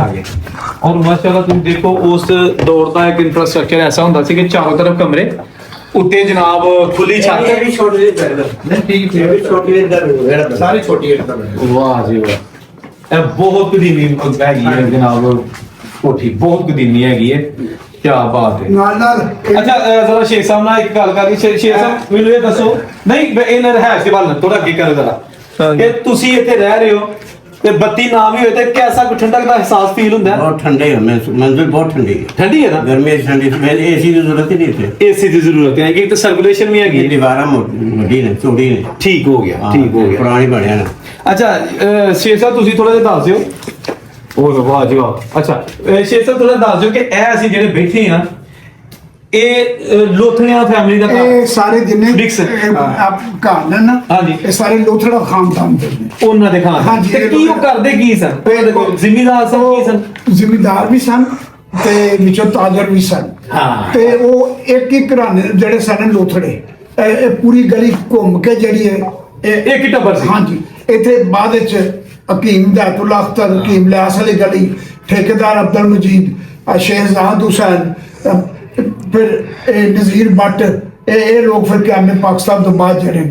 और माशाल्लाह तुम देखो उस दौर का एक इंफ्रास्ट्रक्चर ऐसा होता सी कि चारों तरफ कमरे उत्ते जनाब खुली छत भी छोटी नहीं ठीक ये भी छोटी इधर सारी छोटी इधर वाह जी वाह ਇਹ ਬਹੁਤ ਕਦੀਮੀ ਹੈਗੀ ਹੈ ਜਨਾਬ ਕੋਠੀ ਬਹੁਤ ਕਦੀਮੀ ਹੈਗੀ ਹੈ ਕੀ ਬਾਤ ਹੈ ਨਾਲ ਅੱਛਾ ਜ਼ਰਾ ਸ਼ੇਖ ਸਾਹਿਬ ਨਾਲ ਇੱਕ ਗੱਲ ਕਰੀ ਸ਼ੇਖ ਸਾਹਿਬ ਮੈਨੂੰ ਇਹ ਦੱਸੋ ਨਹੀਂ ਇਹਨਾਂ ਰਹਿائش ਦੇ ਵੱਲ ਥੋੜਾ ਅੱਗੇ ਕਰੋ ਜ਼ਰਾ ਕਿ ਤੁਸੀਂ ਇੱਥੇ ਰਹਿ ਰਹੇ ਹੋ ਤੇ ਬੱਤੀ ਨਾ ਵੀ ਹੋਏ ਤੇ कैसा कोई ठंडक का एहसास फील ਹੁੰਦਾ है बहुत ठंडे है मंजिल बहुत ठंडी है ठंडी है ना गर्मी ठंडी पहले एसी की जरूरत ही नहीं थी एसी की जरूरत है कि तो सर्कुलेशन भी हैगी दीवारा मोटी ने चौड़ी ने ठीक हो गया पुरानी बढ़िया ना अच्छा शेख साहब ਤੁਸੀਂ ਥੋੜਾ ਜਿਹਾ ਦੱਸ ਦਿਓ ਉਹ ਵਾਹ ਜੀ ਵਾਹ ਅੱਛਾ ਸ਼ੇਖ ਸਾਹਿਬ ਥੋੜਾ ਦੱਸ ਦਿਓ ਕਿ ਇਹ ਅਸੀਂ ਜਿਹੜੇ ਬੈਠੇ ਆ ਇਹ ਲੋਥਣਿਆ ਫੈਮਿਲੀ ਦਾ ਇਹ ਸਾਰੇ ਜਿੰਨੇ Dixon, ਆਪ ਘਰ ਨੇ ਨਾ ਹਾਂਜੀ। ਇਹ ਸਾਰੇ ਲੋਥੜਾ ਖਾਨਦਾਨ ਦੇ ਨੇ ਉਹਨਾਂ ਦੇ ਖਾਨ ਹਾਂਜੀ, ਤੇ ਕੀ ਉਹ ਕਰਦੇ ਕੀ ਸਨ ਜ਼ਿਮੀਦਾਰ ਸਨ ਕੀ ਸਨ ਜ਼ਿਮੀਦਾਰ ਵੀ ਸਨ ਤੇ ਵਿੱਚੋਂ ਤਾਜਰ ਵੀ ਸਨ ਹਾਂ। ਤੇ ਉਹ ਇੱਕ ਇੱਕ ਘਰਾਣੇ ਜਿਹੜੇ ਸਨ ਲੋਥੜੇ ਇਹ ਪੂਰੀ ਗਲੀ ਘੁੰਮ ਕੇ ਜਿਹੜੀ ਹੈ ਇੱਕ ਹੀ ਟੱਬਰ ਸੀ। ਹਾਂਜੀ ਇੱਥੇ ਬਾਅਦ ਵਿੱਚ ਹਕੀਮ ਦਾਤੁल्ला ਅਖਤਰ ਹਕੀਮ ਲਿਆਸ ਅਲੀ ਗਲੀ ਠੇਕੇਦਾਰ ਅਬਦੁਲ ਮਜੀਦ ਸ਼ਹਿਜ਼ਾਦ ਹੁਸੈਨ फिर नज़ीर भट्ट ये लोग फिर क्या पाकिस्तान तो बाद जड़े